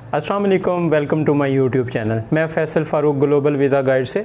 अस्सलाम वालेकुम, welcome to my YouTube channel. मैं Faisal Farooq global visa guide से।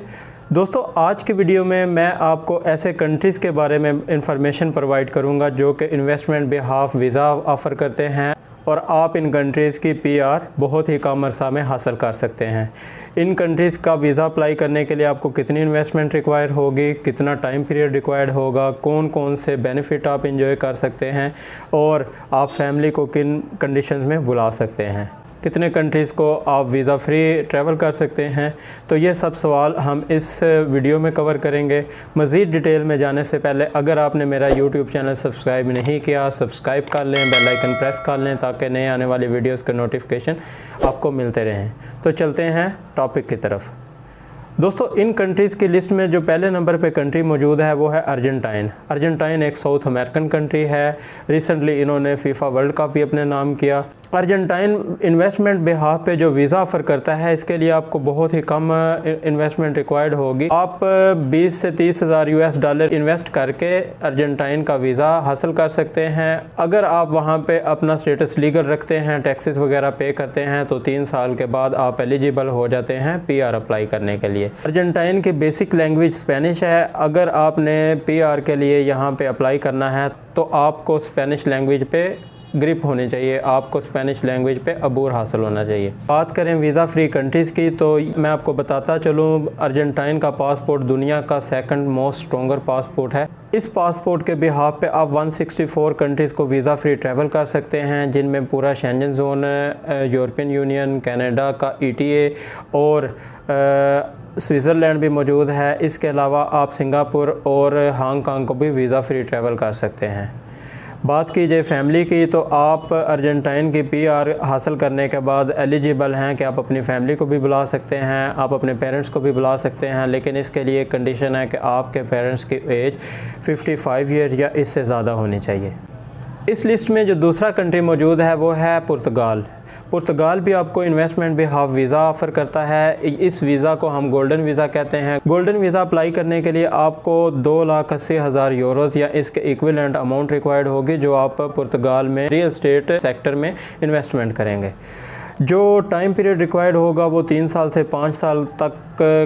दोस्तों, आज की वीडियो में मैं आपको ऐसे कंट्रीज़ के बारे में इंफॉर्मेशन प्रोवाइड करूंगा जो कि इन्वेस्टमेंट बिहाफ वीज़ा ऑफ़र करते हैं और आप इन कंट्रीज़ की पीआर बहुत ही कम अरसा में हासिल कर सकते हैं। इन कंट्रीज़ का वीज़ा अप्लाई करने के लिए आपको कितनी इन्वेस्टमेंट रिक्वायर होगी, कितना टाइम पीरियड रिक्वायर्ड होगा, कौन कौन से बेनिफिट आप इंजॉय कर सकते हैं और आप फैमिली को किन कंडीशंस में बुला सकते हैं, कितने कंट्रीज़ को आप वीज़ा फ्री ट्रैवल कर सकते हैं। तो ये सब सवाल हम इस वीडियो में कवर करेंगे। मज़ीद डिटेल में जाने से पहले अगर आपने मेरा यूट्यूब चैनल सब्सक्राइब नहीं किया, सब्सक्राइब कर लें, बेल आइकन प्रेस कर लें ताकि नए आने वाली वीडियोस के नोटिफिकेशन आपको मिलते रहें। तो चलते हैं टॉपिक की तरफ। दोस्तों, इन कंट्रीज़ की लिस्ट में जो पहले नंबर पे कंट्री मौजूद है वो है अर्जेंटाइन। अर्जेंटाइन एक साउथ अमेरिकन कंट्री है। रिसेंटली इन्होंने फीफा वर्ल्ड कप भी अपने नाम किया। अर्जेंटाइन इन्वेस्टमेंट बिहाफ पे जो वीज़ा ऑफ़र करता है इसके लिए आपको बहुत ही कम इन्वेस्टमेंट रिक्वायर्ड होगी। आप 20 से 30 हज़ार $US इन्वेस्ट करके अर्जेंटाइन का वीज़ा हासिल कर सकते हैं। अगर आप वहाँ पे अपना स्टेटस लीगल रखते हैं, टैक्सेस वगैरह पे करते हैं तो 3 साल के बाद आप एलिजिबल हो जाते हैं पीआर अप्लाई करने के लिए। अर्जेंटाइन की बेसिक लैंग्वेज स्पेनिश है। अगर आपने पीआर के लिए यहाँ पे अप्लाई करना है तो आपको स्पेनिश लैंग्वेज पे ग्रिप होनी चाहिए, आपको स्पेनिश लैंग्वेज पे अबूर हासिल होना चाहिए। बात करें वीज़ा फ्री कंट्रीज़ की तो मैं आपको बताता चलूँ, अर्जेंटाइन का पासपोर्ट दुनिया का सेकंड मोस्ट स्ट्रॉन्गर पासपोर्ट है। इस पासपोर्ट के बिहाफ पे आप 164 कंट्रीज़ को वीज़ा फ्री ट्रैवल कर सकते हैं, जिनमें पूरा Schengen zone, European Union, Canada का ETA और स्विट्ज़रलैंड भी मौजूद है। इसके अलावा आप सिंगापुर और हांगकांग को भी वीज़ा फ्री ट्रैवल कर सकते हैं। बात की जाए फैमिली की तो आप अर्जेंटाइन की पीआर हासिल करने के बाद एलिजिबल हैं कि आप अपनी फैमिली को भी बुला सकते हैं, आप अपने पेरेंट्स को भी बुला सकते हैं, लेकिन इसके लिए एक कंडीशन है कि आपके पेरेंट्स की एज 55 ईयर या इससे ज़्यादा होनी चाहिए। इस लिस्ट में जो दूसरा कंट्री मौजूद है वो है पुर्तगाल। पुर्तगाल भी आपको इन्वेस्टमेंट बिहाफ वीज़ा ऑफ़र करता है। इस वीज़ा को हम गोल्डन वीज़ा कहते हैं। गोल्डन वीज़ा अप्लाई करने के लिए आपको 2,80,000 यूरोज़ या इसके इक्विवेलेंट अमाउंट रिक्वायर्ड होगी जो आप पुर्तगाल में रियल एस्टेट सेक्टर में इन्वेस्टमेंट करेंगे। जो टाइम पीरियड रिक्वायर्ड होगा वो 3 साल से 5 साल तक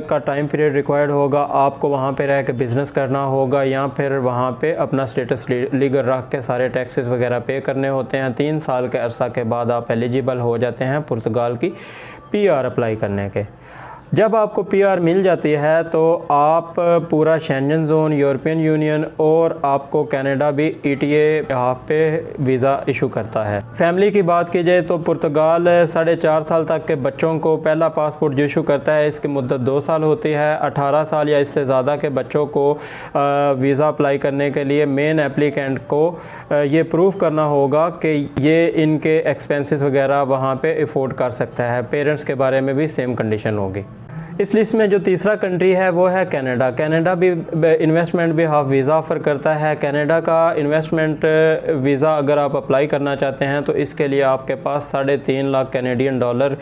का टाइम पीरियड रिक्वायर्ड होगा। आपको वहाँ पे रह के बिज़नेस करना होगा या फिर वहाँ पे अपना स्टेटस लीगल रख के सारे टैक्सेस वगैरह पे करने होते हैं। 3 साल के अरसा के बाद आप एलिजिबल हो जाते हैं पुर्तगाल की पीआर अप्लाई करने के। जब आपको पीआर मिल जाती है तो आप पूरा शेंजन जोन, यूरोपियन यूनियन और आपको कनाडा भी ETA बिहाफ पे वीज़ा इशू करता है। फैमिली की बात की जाए तो पुर्तगाल 4.5 साल तक के बच्चों को पहला पासपोर्ट जो इशू करता है इसकी मुद्दत 2 साल होती है। 18 साल या इससे ज़्यादा के बच्चों को वीज़ा अप्लाई करने के लिए मेन एप्लीकेंट को ये प्रूव करना होगा कि ये इनके एक्सपेंसेस वगैरह वहाँ पे अफोर्ड कर सकता है। पेरेंट्स के बारे में भी सेम कंडीशन होगी। इस लिस्ट में जो तीसरा कंट्री है वो है कनाडा। कनाडा भी इन्वेस्टमेंट बिहाफ वीज़ा ऑफ़र करता है। कनाडा का इन्वेस्टमेंट वीज़ा अगर आप अप्लाई करना चाहते हैं तो इसके लिए आपके पास $3.5 लाख कैनेडियन डॉलर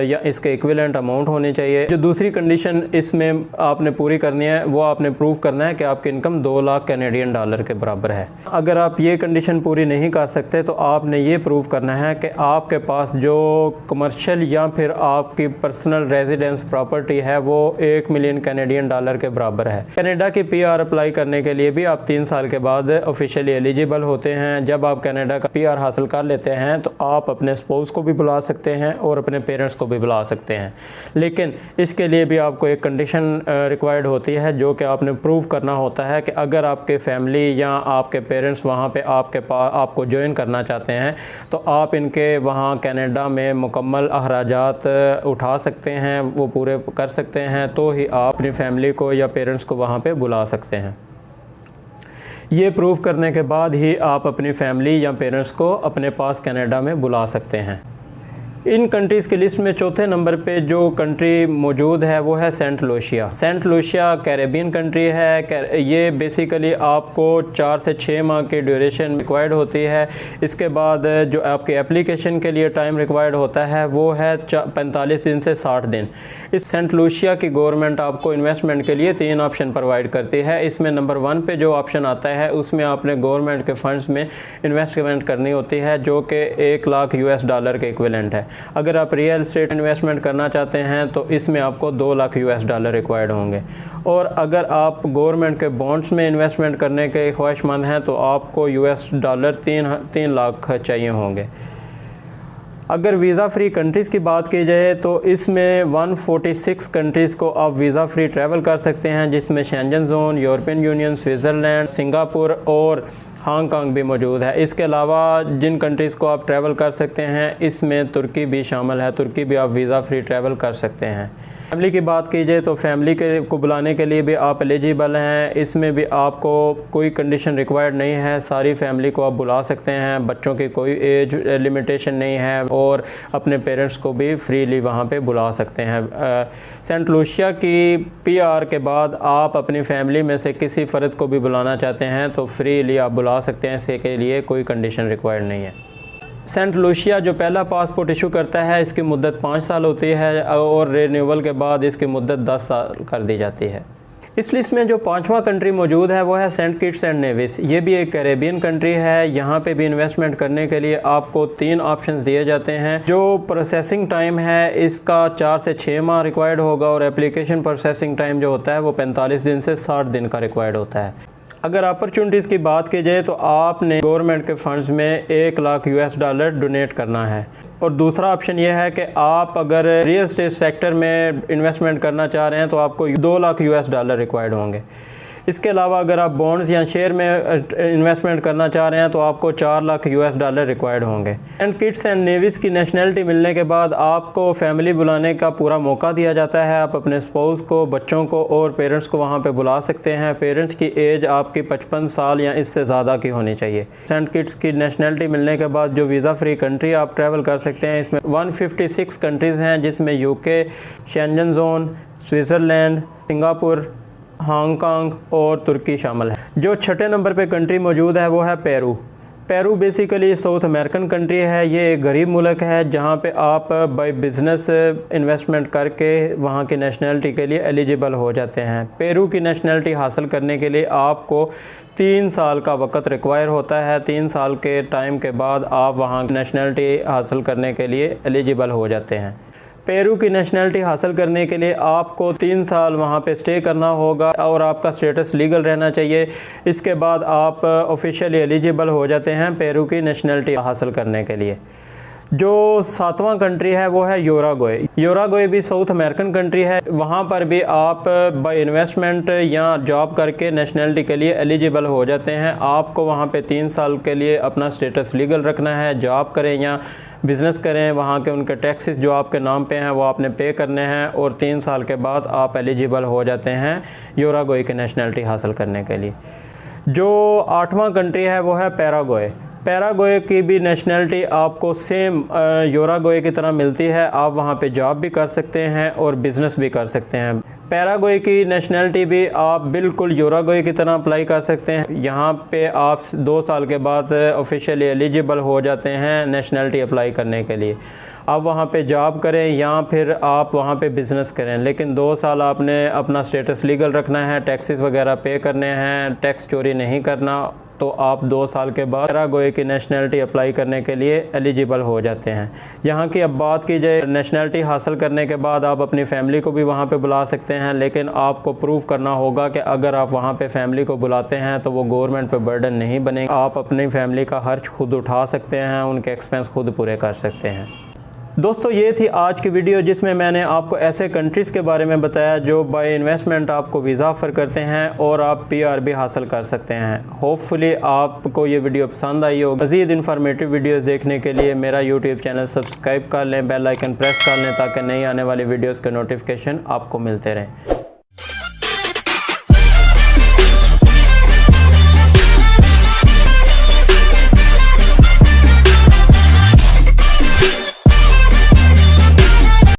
या इसके इक्विवेलेंट अमाउंट होनी चाहिए। जो दूसरी कंडीशन इसमें आपने पूरी करनी है वो आपने प्रूव करना है कि आपकी इनकम 2 लाख कैनेडियन डॉलर के बराबर है। अगर आप ये कंडीशन पूरी नहीं कर सकते तो आपने ये प्रूव करना है कि आपके पास जो कमर्शियल या फिर आपकी पर्सनल रेजिडेंस प्रॉपर्टी है वो 1 मिलियन कैनेडियन डॉलर के बराबर है। कनाडा की पीआर अप्लाई करने के लिए भी आप 3 साल के बाद ऑफिशियली एलिजिबल होते हैं। जब आप कनाडा का पीआर हासिल कर लेते हैं तो आप अपने स्पाउस को भी बुला सकते हैं और अपने पेरेंट्स को भी बुला सकते हैं, लेकिन इसके लिए भी आपको एक कंडीशन रिक्वायर्ड होती है जो कि आपने प्रूव करना होता है कि अगर आपके फैमिली या आपके पेरेंट्स वहाँ पे आपको ज्वाइन करना चाहते हैं तो आप इनके वहाँ कनाडा में मुकम्मल अखराजात उठा सकते हैं, वो पूरे कर सकते हैं, तो ही आप अपनी फैमिली को या पेरेंट्स को वहाँ पे बुला सकते हैं। ये प्रूव करने के बाद ही आप अपनी फैमिली या पेरेंट्स को अपने पास कनाडा में बुला सकते हैं। इन कंट्रीज़ की लिस्ट में चौथे नंबर पे जो कंट्री मौजूद है वो है Saint Lucia. Saint Lucia Caribbean country है। ये बेसिकली आपको 4 से 6 माह की ड्यूरेशन रिक्वायर्ड होती है। इसके बाद जो आपके एप्लीकेशन के लिए टाइम रिक्वायर्ड होता है वो है 45 दिन से 60 दिन। इस सेंट लूसिया की गवर्नमेंट आपको इन्वेस्टमेंट के लिए 3 ऑप्शन प्रोवाइड करती है। इसमें नंबर 1 पे जो ऑप्शन आता है उसमें आपने गवर्नमेंट के फंड्स में इन्वेस्टमेंट करनी होती है जो कि $1 लाख के इक्विवेलेंट है। अगर आप रियल एस्टेट इन्वेस्टमेंट करना चाहते हैं तो इसमें आपको 2 लाख $US रिक्वायर्ड होंगे। और अगर आप गवर्नमेंट के बॉन्ड्स में इन्वेस्टमेंट करने के ख्वाहिशमंद हैं तो आपको $3 लाख चाहिए होंगे। अगर वीज़ा फ्री कंट्रीज़ की बात की जाए तो इसमें 146 कंट्रीज़ को आप वीज़ा फ्री ट्रैवल कर सकते हैं, जिसमें Schengen zone, European Union, Switzerland, Singapore और हांगकांग भी मौजूद है। इसके अलावा जिन कंट्रीज़ को आप ट्रैवल कर सकते हैं इसमें तुर्की भी शामिल है, तुर्की भी आप वीज़ा फ्री ट्रैवल कर सकते हैं। फैमिली की बात की जाए तो फैमिली को बुलाने के लिए भी आप एलिजिबल हैं, इसमें भी आपको कोई कंडीशन रिक्वायर्ड नहीं है, सारी फैमिली को आप बुला सकते हैं, बच्चों की कोई एज लिमिटेशन नहीं है और अपने पेरेंट्स को भी फ्रीली वहाँ पे बुला सकते हैं। सेंट लूसिया की PR के बाद आप अपनी फैमिली में से किसी फ़र्द को भी बुलाना चाहते हैं तो फ्रीली आप बुला सकते हैं, इसके लिए कोई कंडीशन रिक्वायर्ड नहीं है। सेंट लूसिया जो पहला पासपोर्ट इशू करता है इसकी मुद्दत 5 साल होती है और रिन्यूअल के बाद इसकी मुद्दत 10 साल कर दी जाती है। इस लिस्ट में जो 5वां कंट्री मौजूद है वो है सेंट किट्स एंड नेविस। ये भी एक कैरेबियन कंट्री है। यहाँ पे भी इन्वेस्टमेंट करने के लिए आपको 3 ऑप्शंस दिए जाते हैं। जो प्रोसेसिंग टाइम है इसका 4 से 6 माह रिक्वायर्ड होगा और एप्लीकेशन प्रोसेसिंग टाइम जो होता है वो 45 दिन से 60 दिन का रिक्वायर्ड होता है। अगर अपॉर्चुनिटीज़ की बात की जाए तो आपने गवर्नमेंट के फंड्स में $1 लाख डोनेट करना है। और दूसरा ऑप्शन ये है कि आप अगर रियल एस्टेट सेक्टर में इन्वेस्टमेंट करना चाह रहे हैं तो आपको $2 लाख रिक्वायर्ड होंगे। इसके अलावा अगर आप बॉन्ड्स या शेयर में इन्वेस्टमेंट करना चाह रहे हैं तो आपको $4 लाख रिक्वायर्ड होंगे। एंड किट्स एंड नेविस की नेशनलिटी मिलने के बाद आपको फैमिली बुलाने का पूरा मौका दिया जाता है। आप अपने स्पाउस को, बच्चों को और पेरेंट्स को वहाँ पे बुला सकते हैं। पेरेंट्स की एज आपकी 55 साल या इससे ज़्यादा की होनी चाहिए। सेंट किट्स की नेशनलिटी मिलने के बाद जो वीज़ा फ्री कंट्री आप ट्रैवल कर सकते हैं इसमें 156 कंट्रीज़ हैं, जिसमें UK, Schengen zone, Switzerland, Singapore, Hong Kong और तुर्की शामिल है। जो 6ठे नंबर पे कंट्री मौजूद है वो है Peru. Peru basically south American country है। ये एक गरीब मुल्क है जहाँ पे आप बाय बिज़नेस इन्वेस्टमेंट करके वहाँ की नेशनलिटी के लिए एलिजिबल हो जाते हैं। पेरू की नेशनलिटी हासिल करने के लिए आपको 3 साल का वक़्त रिक्वायर होता है। 3 साल के टाइम के बाद आप वहाँ नेशनलिटी हासिल करने के लिए एलिजिबल हो जाते हैं। पेरू की नेशनलिटी हासिल करने के लिए आपको 3 साल वहाँ पे स्टे करना होगा और आपका स्टेटस लीगल रहना चाहिए। इसके बाद आप ऑफिशियली एलिजिबल हो जाते हैं पेरू की नेशनलिटी हासिल करने के लिए। जो 7वां कंट्री है वो है यूराग्वे। यूराग्वे भी साउथ अमेरिकन कंट्री है। वहाँ पर भी आप बाय इन्वेस्टमेंट या जॉब करके नेशनलिटी के लिए एलिजिबल हो जाते हैं। आपको वहाँ पे 3 साल के लिए अपना स्टेटस लीगल रखना है। जॉब करें या बिज़नेस करें, वहाँ के उनके टैक्सेस जो आपके नाम पे हैं वो आपने पे करने हैं और 3 साल के बाद आप एलिजिबल हो जाते हैं यूराग्वे की नेशनलिटी हासिल करने के लिए। जो 8वां कंट्री है वो है पैराग्वे। पैराग्वे की भी नेशनलिटी आपको सेम यूराग्वे की तरह मिलती है। आप वहाँ पे जॉब भी कर सकते हैं और बिज़नेस भी कर सकते हैं। पैराग्वे की नेशनलिटी भी आप बिल्कुल यूराग्वे की तरह अप्लाई कर सकते हैं। यहाँ पे आप 2 साल के बाद ऑफिशियली एलिजिबल हो जाते हैं नेशनलिटी अप्लाई करने के लिए। आप वहाँ पे जॉब करें या फिर आप वहाँ पे बिज़नेस करें, लेकिन 2 साल आपने अपना स्टेटस लीगल रखना है, टैक्सेस वगैरह पे करने हैं, टैक्स चोरी नहीं करना, तो आप 2 साल के बाद पैराग्वे की नेशनलिटी अप्लाई करने के लिए एलिजिबल हो जाते हैं। यहाँ की अब बात की जाए, नेशनलिटी हासिल करने के बाद आप अपनी फैमिली को भी वहाँ पे बुला सकते हैं, लेकिन आपको प्रूव करना होगा कि अगर आप वहाँ पे फैमिली को बुलाते हैं तो वो गवर्नमेंट पे बर्डन नहीं बनेगा। आप अपनी फैमिली का खर्च खुद उठा सकते हैं, उनके एक्सपेंस खुद पूरे कर सकते हैं। दोस्तों ये थी आज की वीडियो जिसमें मैंने आपको ऐसे कंट्रीज़ के बारे में बताया जो बाय इन्वेस्टमेंट आपको वीज़ा ऑफ़र करते हैं और आप PR भी हासिल कर सकते हैं। होपफुली आपको ये वीडियो पसंद आई हो। मज़ीद इन्फॉर्मेटिव वीडियोस देखने के लिए मेरा YouTube चैनल सब्सक्राइब कर लें, बेल आइकन प्रेस कर लें ताकि नई आने वाली वीडियोस के नोटिफिकेशन आपको मिलते रहें।